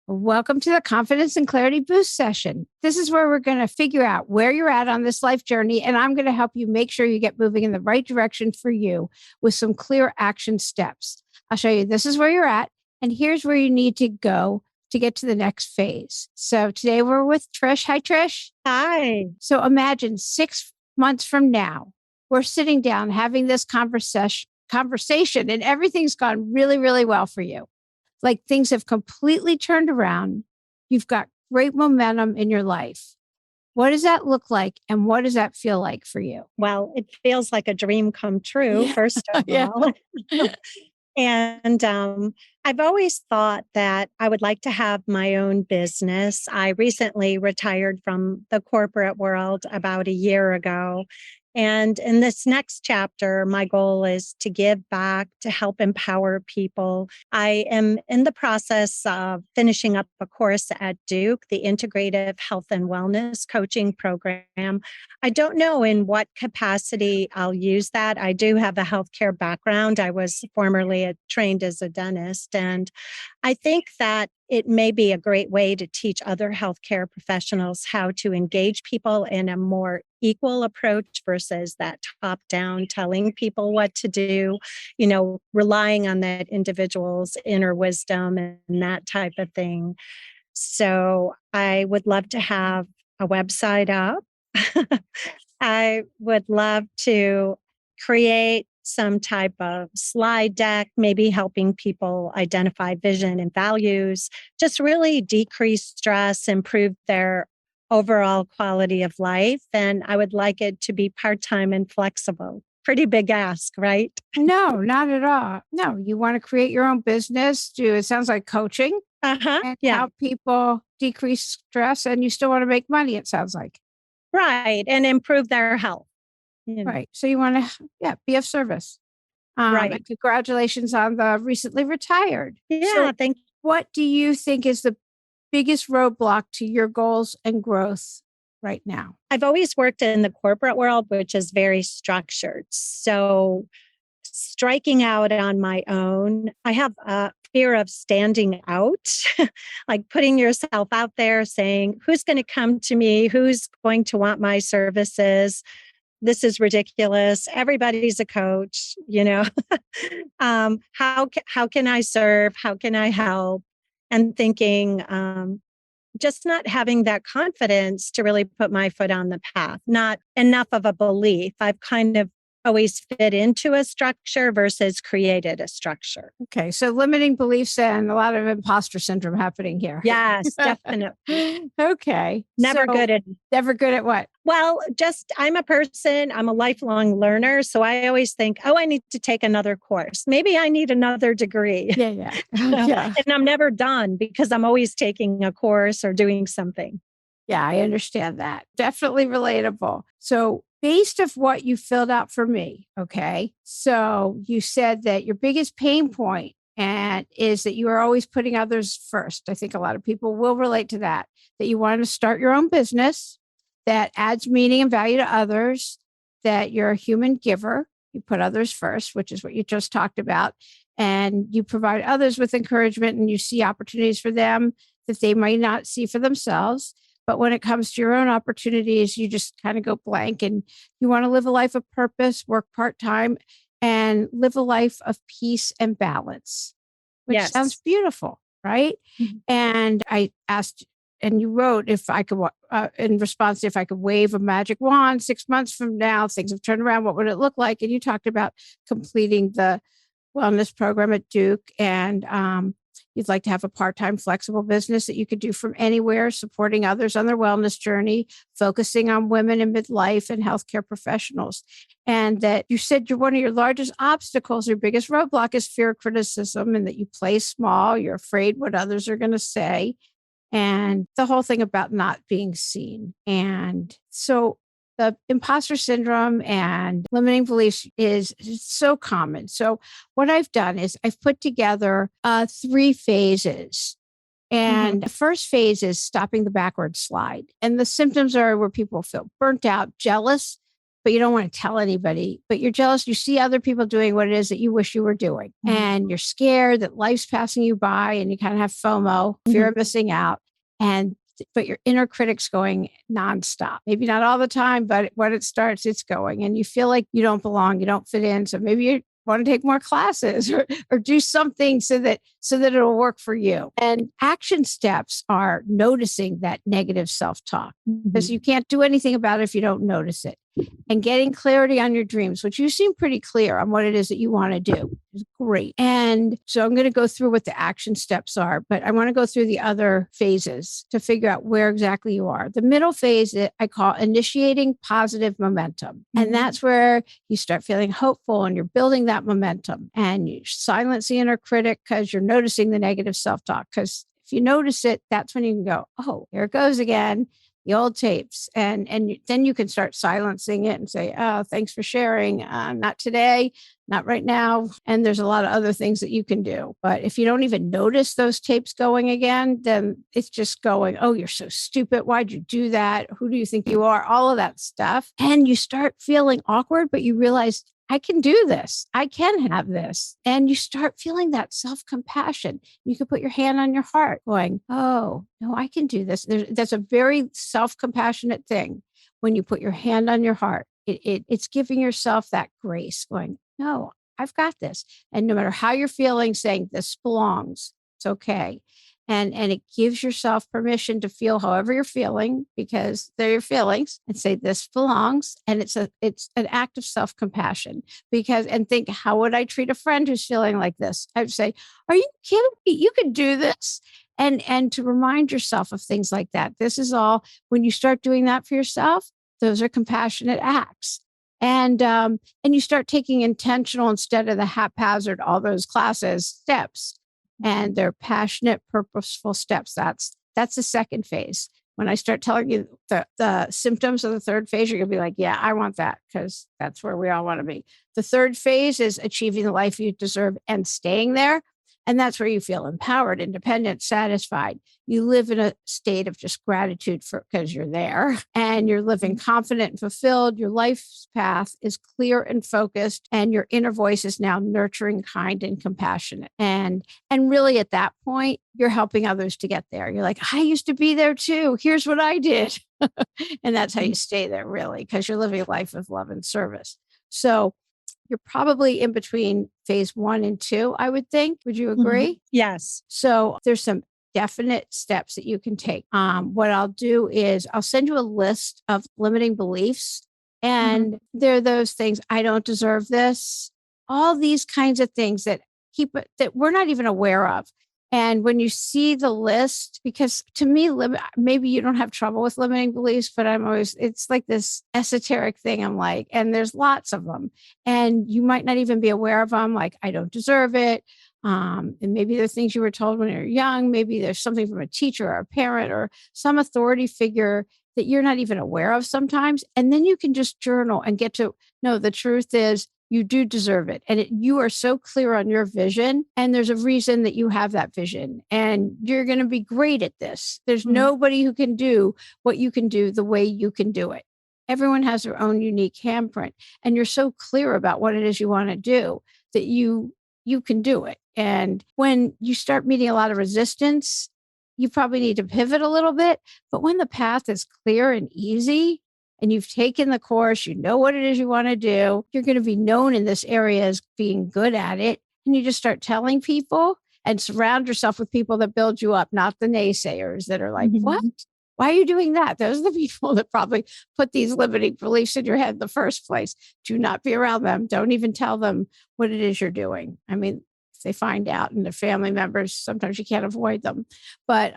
Welcome to the Confidence and Clarity Boost session. This is where we're going to figure out where you're at on this life journey, and I'm going to help you make sure you get moving in the right direction for you with some clear action steps. I'll show you this is where you're at, and here's where you need to go to get to the next phase. So today we're with Trish. Hi, Trish. Hi. So imagine 6 months from now, we're sitting down having this conversation, and everything's gone really, really well for you. Like things have completely turned around. You've got great momentum in your life. What does that look like? And what does that feel like for you? Well, it feels like a dream come true, first of all. And I've always thought that I would like to have my own business. I recently retired from the corporate world about a year ago. And in this next chapter, my goal is to give back, to help empower people. I am in the process of finishing up a course at Duke, the Integrative Health and Wellness Coaching Program. I don't know in what capacity I'll use that. I do have a healthcare background. I was formerly trained as a dentist, and I think that it may be a great way to teach other healthcare professionals how to engage people in a more equal approach versus that top down telling people what to do, relying on that individual's inner wisdom and that type of thing. So I would love to have a website up. I would love to create some type of slide deck, maybe helping people identify vision and values, just really decrease stress, improve their overall quality of life. And I would like it to be part-time and flexible. Pretty big ask, right? No, not at all. No, you want to create your own business, it sounds like coaching and help people decrease stress, and you still want to make money, it sounds like. Right. And improve their health. Right. So you want to, be of service. Right. And congratulations on the recently retired. Yeah. So Thank you. What do you think is the biggest roadblock to your goals and growth right now? I've always worked in the corporate world, which is very structured. So striking out on my own, I have a fear of standing out, like putting yourself out there saying, who's going to come to me? Who's going to want my services? This is ridiculous. Everybody's a coach, how can I serve? How can I help? And thinking, just not having that confidence to really put my foot on the path, not enough of a belief. I've kind of always fit into a structure versus created a structure. Okay. So limiting beliefs and a lot of imposter syndrome happening here. Yes, definitely. Okay. Never good at what? Well, I'm a person, I'm a lifelong learner. So I always think, I need to take another course. Maybe I need another degree. Yeah. And I'm never done because I'm always taking a course or doing something. Yeah, I understand that. Definitely relatable. So based off what you filled out for me, okay? So you said that your biggest pain point is that you are always putting others first. I think a lot of people will relate to that you want to start your own business that adds meaning and value to others, that you're a human giver. You put others first, which is what you just talked about. And you provide others with encouragement and you see opportunities for them that they might not see for themselves. But when it comes to your own opportunities, you just kind of go blank and you want to live a life of purpose, work part-time, and live a life of peace and balance, which sounds beautiful, right? Mm-hmm. And I asked, and you wrote, if I could, in response, if I could wave a magic wand 6 months from now, things have turned around, what would it look like? And you talked about completing the wellness program at Duke, and you'd like to have a part-time flexible business that you could do from anywhere, supporting others on their wellness journey, focusing on women in midlife and healthcare professionals. And that you said one of your largest obstacles, your biggest roadblock is fear of criticism, and that you play small, you're afraid what others are going to say, and the whole thing about not being seen. And so the imposter syndrome and limiting beliefs is so common. So what I've done is I've put together 3 phases. And the first phase is stopping the backward slide. And the symptoms are where people feel burnt out, jealous, but you don't want to tell anybody, but you're jealous. You see other people doing what it is that you wish you were doing. And you're scared that life's passing you by and you kind of have FOMO, fear of missing out. But your inner critic's going nonstop. Maybe not all the time, but when it starts, it's going. And you feel like you don't belong, you don't fit in. So maybe you want to take more classes or do something so that it'll work for you. And action steps are noticing that negative self-talk, because you can't do anything about it if you don't notice it. And getting clarity on your dreams, which you seem pretty clear on what it is that you want to do, is great. And so I'm going to go through what the action steps are, but I want to go through the other phases to figure out where exactly you are. The middle phase I call initiating positive momentum. And that's where you start feeling hopeful and you're building that momentum, and you silence the inner critic because you're noticing the negative self-talk. Because if you notice it, that's when you can go, oh, here it goes again. The old tapes. And then you can start silencing it and say, oh, thanks for sharing. Not today, not right now. And there's a lot of other things that you can do. But if you don't even notice those tapes going again, then it's just going, oh, you're so stupid. Why'd you do that? Who do you think you are? All of that stuff. And you start feeling awkward, but you realize, I can do this. I can have this. And you start feeling that self-compassion. You can put your hand on your heart going, oh, no, I can do this. That's a very self-compassionate thing. When you put your hand on your heart, it's giving yourself that grace going, no, I've got this. And no matter how you're feeling, saying this belongs, it's okay. And it gives yourself permission to feel however you're feeling, because they're your feelings, and say this belongs. And it's an act of self-compassion, and think, how would I treat a friend who's feeling like this? I'd say, are you kidding me? You could do this. And to remind yourself of things like that. This is all, when you start doing that for yourself, those are compassionate acts. And you start taking intentional instead of the haphazard, all those classes steps. And they're passionate, purposeful steps. That's the second phase. When I start telling you the symptoms of the third phase, you're going to be like, yeah, I want that, because that's where we all want to be. The third phase is achieving the life you deserve and staying there. And that's where you feel empowered, independent, satisfied. You live in a state of just gratitude because you're there, and you're living confident and fulfilled. Your life's path is clear and focused, and your inner voice is now nurturing, kind, and compassionate. And really at that point, you're helping others to get there. You're like, I used to be there too. Here's what I did. And that's how you stay there, really, because you're living a life of love and service. So you're probably in between phase 1 and 2, I would think. Would you agree? Yes. So there's some definite steps that you can take. What I'll do is I'll send you a list of limiting beliefs. And they're those things, I don't deserve this. All these kinds of things that we're not even aware of. And when you see the list, because to me, maybe you don't have trouble with limiting beliefs, but it's like this esoteric thing. I'm like, and there's lots of them, and you might not even be aware of them. Like, I don't deserve it. And maybe there's things you were told when you were young. Maybe there's something from a teacher or a parent or some authority figure that you're not even aware of sometimes. And then you can just journal and get to know the truth is, you do deserve it. And you are so clear on your vision. And there's a reason that you have that vision. And you're going to be great at this. There's nobody who can do what you can do the way you can do it. Everyone has their own unique handprint. And you're so clear about what it is you want to do that you can do it. And when you start meeting a lot of resistance, you probably need to pivot a little bit. But when the path is clear and easy, and you've taken the course, you know what it is you want to do, you're going to be known in this area as being good at it. And you just start telling people and surround yourself with people that build you up, not the naysayers that are like, what? Why are you doing that? Those are the people that probably put these limiting beliefs in your head in the first place. Do not be around them. Don't even tell them what it is you're doing. I mean, they find out, and their family members, sometimes you can't avoid them, but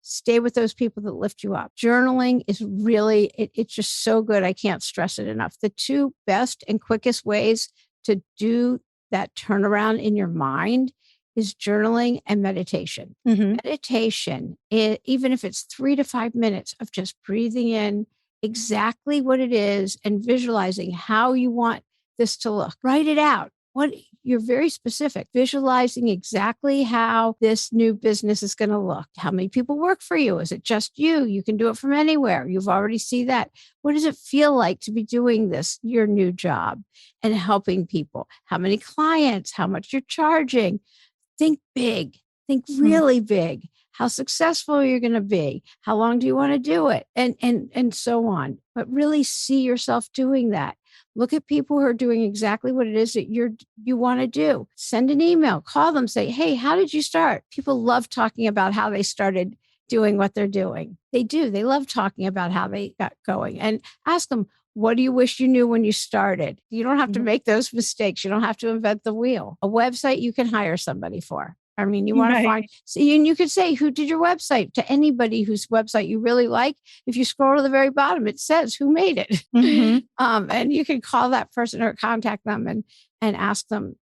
stay with those people that lift you up. Journaling is really, it's just so good. I can't stress it enough. The two best and quickest ways to do that turnaround in your mind is journaling and meditation. Meditation, even if it's 3 to 5 minutes of just breathing in exactly what it is and visualizing how you want this to look. Write it out. What you're very specific, visualizing exactly how this new business is going to look. How many people work for you? Is it just you? You can do it from anywhere. You've already seen that. What does it feel like to be doing this, your new job, and helping people? How many clients? How much you're charging? Think big. Think really big. How successful you're going to be. How long do you want to do it? And so on. But really see yourself doing that. Look at people who are doing exactly what it is that you want to do. Send an email, call them, say, hey, how did you start? People love talking about how they started doing what they're doing. They do. They love talking about how they got going. And ask them, what do you wish you knew when you started? You don't have to make those mistakes. You don't have to invent the wheel. A website you can hire somebody for. I mean, you want to find, so you could say, who did your website to anybody whose website you really like. If you scroll to the very bottom, it says who made it. And you can call that person or contact them and ask them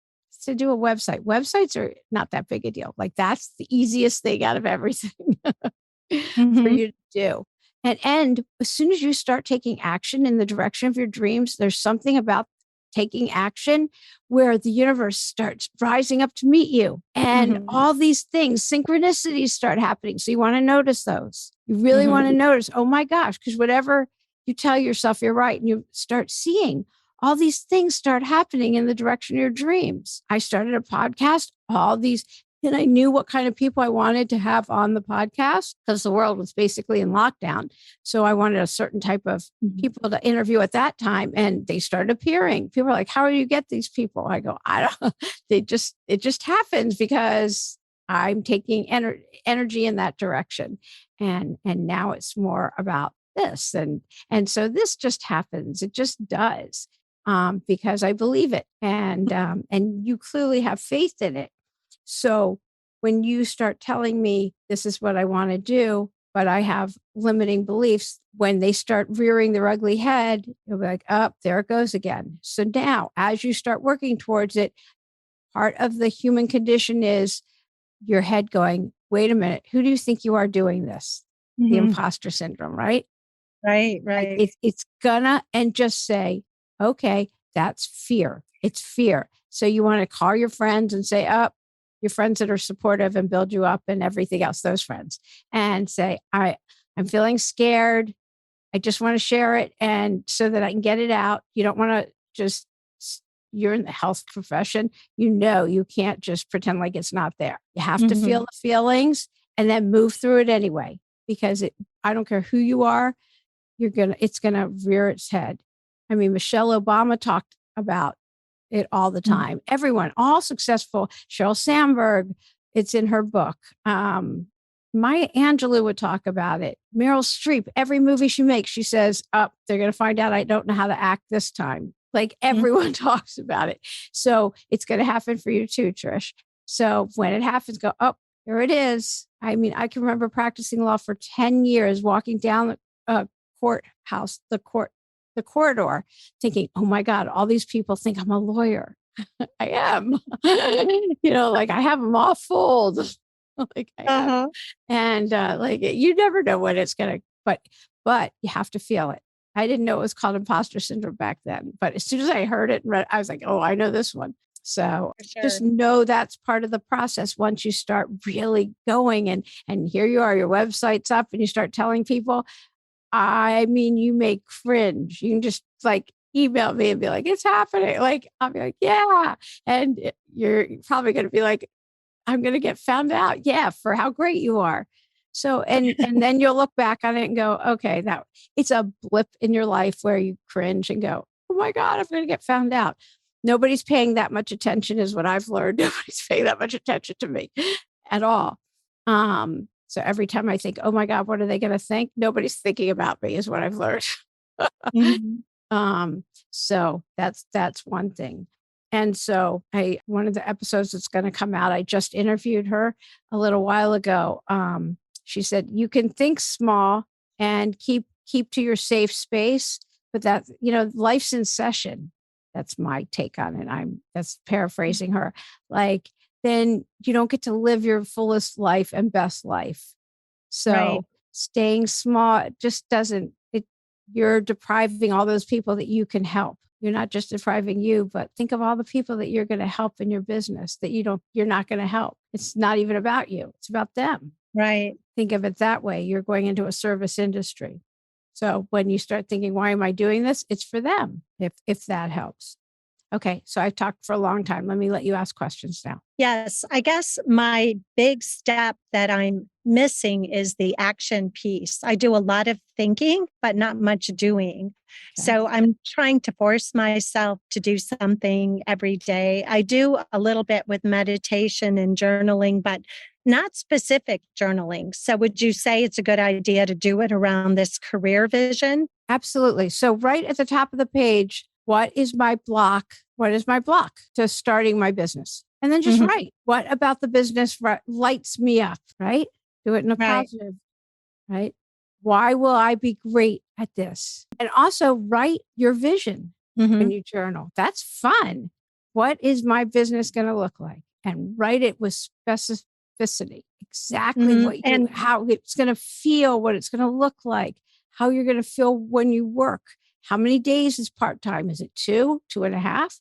to do a website. Websites are not that big a deal. Like that's the easiest thing out of everything for you to do. And as soon as you start taking action in the direction of your dreams, there's something about taking action where the universe starts rising up to meet you. And all these things, synchronicities start happening. So you want to notice those. You really want to notice, oh my gosh, because whatever you tell yourself, you're right. And you start seeing all these things start happening in the direction of your dreams. I started a podcast, and I knew what kind of people I wanted to have on the podcast because the world was basically in lockdown. So I wanted a certain type of people to interview at that time. And they started appearing. People are like, how do you get these people? I go, I don't, it just happens because I'm taking energy in that direction. And now it's more about this. And so this just happens. It just does because I believe it. And you clearly have faith in it. So when you start telling me this is what I want to do, but I have limiting beliefs, when they start rearing their ugly head, you'll be like, oh, there it goes again. So now as you start working towards it, part of the human condition is your head going, wait a minute, who do you think you are doing this? The imposter syndrome, right? Right. It's gonna, and just say, okay, that's fear. It's fear. So you want to call your friends and say, your friends that are supportive and build you up and everything else, those friends, and say, I'm feeling scared. I just want to share it. And so that I can get it out. You don't want to you're in the health profession. You can't just pretend like it's not there. You have to feel the feelings and then move through it anyway, because I don't care who you are, it's going to rear its head. I mean, Michelle Obama talked about it all the time. Everyone, all successful. Sheryl Sandberg, it's in her book. Maya Angelou would talk about it. Meryl Streep, every movie she makes, she says, they're going to find out I don't know how to act this time. Like everyone talks about it. So it's going to happen for you too, Trish. So when it happens, go, here it is. I mean, I can remember practicing law for 10 years, walking down the courthouse, the corridor, thinking, oh my God, all these people think I'm a lawyer. I am. Like I have them all fooled. Like I am. And like you never know when it's gonna, but you have to feel it. I didn't know it was called imposter syndrome back then, but as soon as I heard it and read, I was like, oh, I know this one. So just know that's part of the process. Once you start really going and here you are, your website's up and you start telling people, I mean, you may cringe. You can just like email me and be like, it's happening. Like, I'll be like, yeah. And you're probably going to be like, I'm going to get found out. Yeah. For how great you are. So, and then you'll look back on it and go, okay, it's a blip in your life where you cringe and go, oh my God, I'm going to get found out. Nobody's paying that much attention is what I've learned. Nobody's paying that much attention to me at all. So every time I think, oh my God, what are they going to think? Nobody's thinking about me is what I've learned. So that's one thing. And so one of the episodes that's going to come out, I just interviewed her a little while ago. She said, you can think small and keep to your safe space, but that, life's in session. That's my take on it. That's paraphrasing her. Like, then you don't get to live your fullest life and best life. So staying small just doesn't, you're depriving all those people that you can help. You're not just depriving you, but think of all the people that you're going to help in your business that you're not going to help. It's not even about you. It's about them. Right. Think of it that way. You're going into a service industry. So when you start thinking, why am I doing this? It's for them, if that helps. Okay. So I've talked for a long time. Let me let you ask questions now. Yes. I guess my big step that I'm missing is the action piece. I do a lot of thinking, but not much doing. Okay. So I'm trying to force myself to do something every day. I do a little bit with meditation and journaling, but not specific journaling. So would you say it's a good idea to do it around this career vision? Absolutely. So right at the top of the page, what is my block? What is my block to starting my business? And then just write, what about the business lights me up, right? Do it in a Right. positive, right? Why will I be great at this? And also write your vision when you journal. That's fun. What is my business going to look like? And write it with specificity, exactly how it's going to feel, what it's going to look like, how you're going to feel when you work. How many days is part-time? Is it 2, 2.5,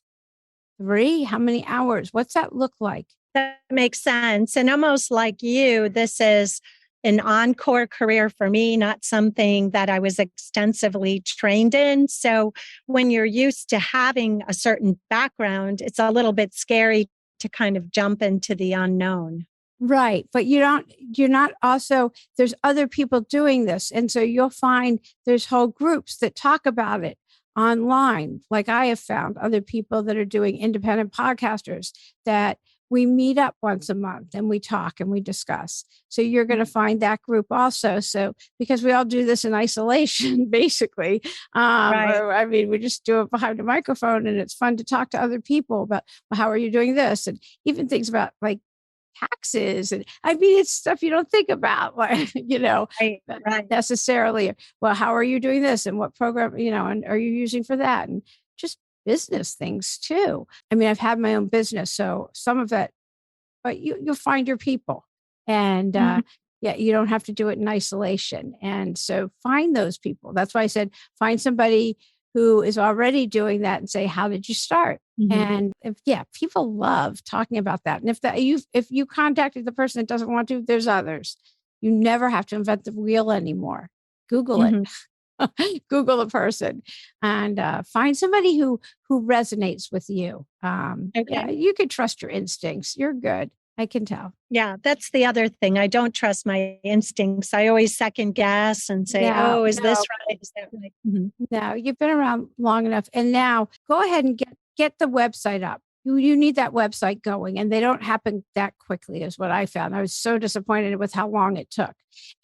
3? How many hours? What's that look like? That makes sense. And almost like you, this is an encore career for me, not something that I was extensively trained in. So when you're used to having a certain background, it's a little bit scary to kind of jump into the unknown. Right. But you're not also, there's other people doing this. And so you'll find there's whole groups that talk about it online. Like I have found other people that are doing independent podcasters that we meet up once a month and we talk and we discuss. So you're going to find that group also. So because we all do this in isolation, basically, Right. or, I mean, we just do it behind a microphone and it's fun to talk to other people about, well, how are you doing this? And even things about like taxes. And I mean, it's stuff you don't think about, like, Right. necessarily. Well, how are you doing this? And what program, and are you using for that? And just business things too. I mean, I've had my own business, so some of it, but you'll find your people. And yeah, you don't have to do it in isolation. And so find those people. That's why I said, find somebody who is already doing that and say, how did you start? And people love talking about that. And if you contacted the person that doesn't want to, there's others. You never have to invent the wheel anymore. Google it. Google a person and find somebody who resonates with you. Yeah, you could trust your instincts. You're good. I can tell. Yeah, that's the other thing. I don't trust my instincts. I always second guess and say, is this right? Is that right? No, you've been around long enough. And now go ahead and get the website up. You need that website going, and they don't happen that quickly is what I found. I was so disappointed with how long it took.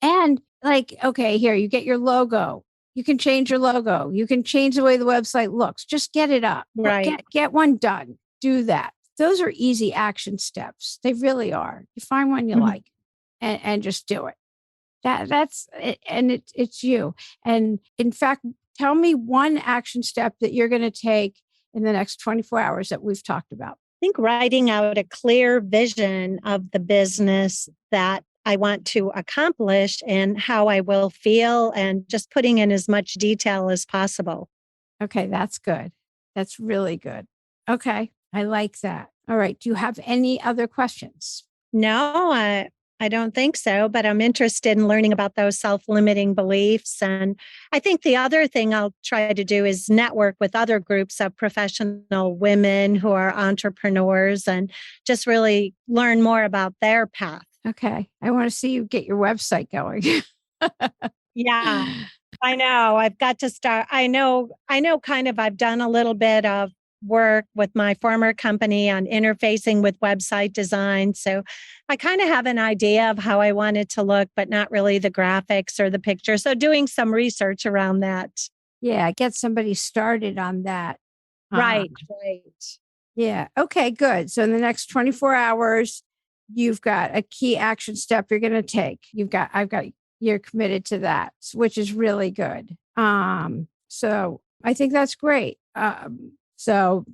And like, okay, here, you get your logo. You can change your logo. You can change the way the website looks. Just get it up. Right. Get one done. Do that. Those are easy action steps. They really are. You find one you like and just do it. That's it. And it's you. And in fact, tell me one action step that you're going to take in the next 24 hours that we've talked about. I think writing out a clear vision of the business that I want to accomplish and how I will feel, and just putting in as much detail as possible. Okay, that's good. That's really good. Okay, I like that. All right. Do you have any other questions? No, I don't think so, but I'm interested in learning about those self-limiting beliefs. And I think the other thing I'll try to do is network with other groups of professional women who are entrepreneurs and just really learn more about their path. Okay. I want to see you get your website going. Yeah, I know. I've got to start. I know kind of I've done a little bit of work with my former company on interfacing with website design. So I kind of have an idea of how I want it to look, but not really the graphics or the picture. So doing some research around that. Yeah, get somebody started on that. Right. Yeah. Okay, good. So in the next 24 hours, you've got a key action step you're going to take. You're committed to that, which is really good. So I think that's great. So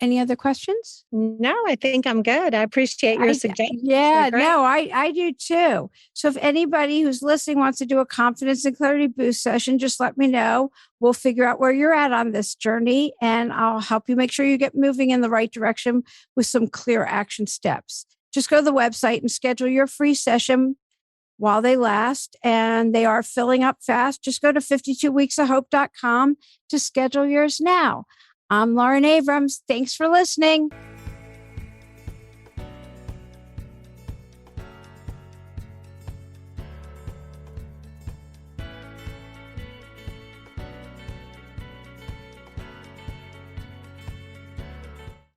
Any other questions? No, I think I'm good. I appreciate your suggestions. Yeah, no, I do too. So if anybody who's listening wants to do a confidence and clarity boost session, just let me know. We'll figure out where you're at on this journey and I'll help you make sure you get moving in the right direction with some clear action steps. Just go to the website and schedule your free session while they last, and they are filling up fast. Just go to 52weeksofhope.com to schedule yours now. I'm Lauren Abrams. Thanks for listening.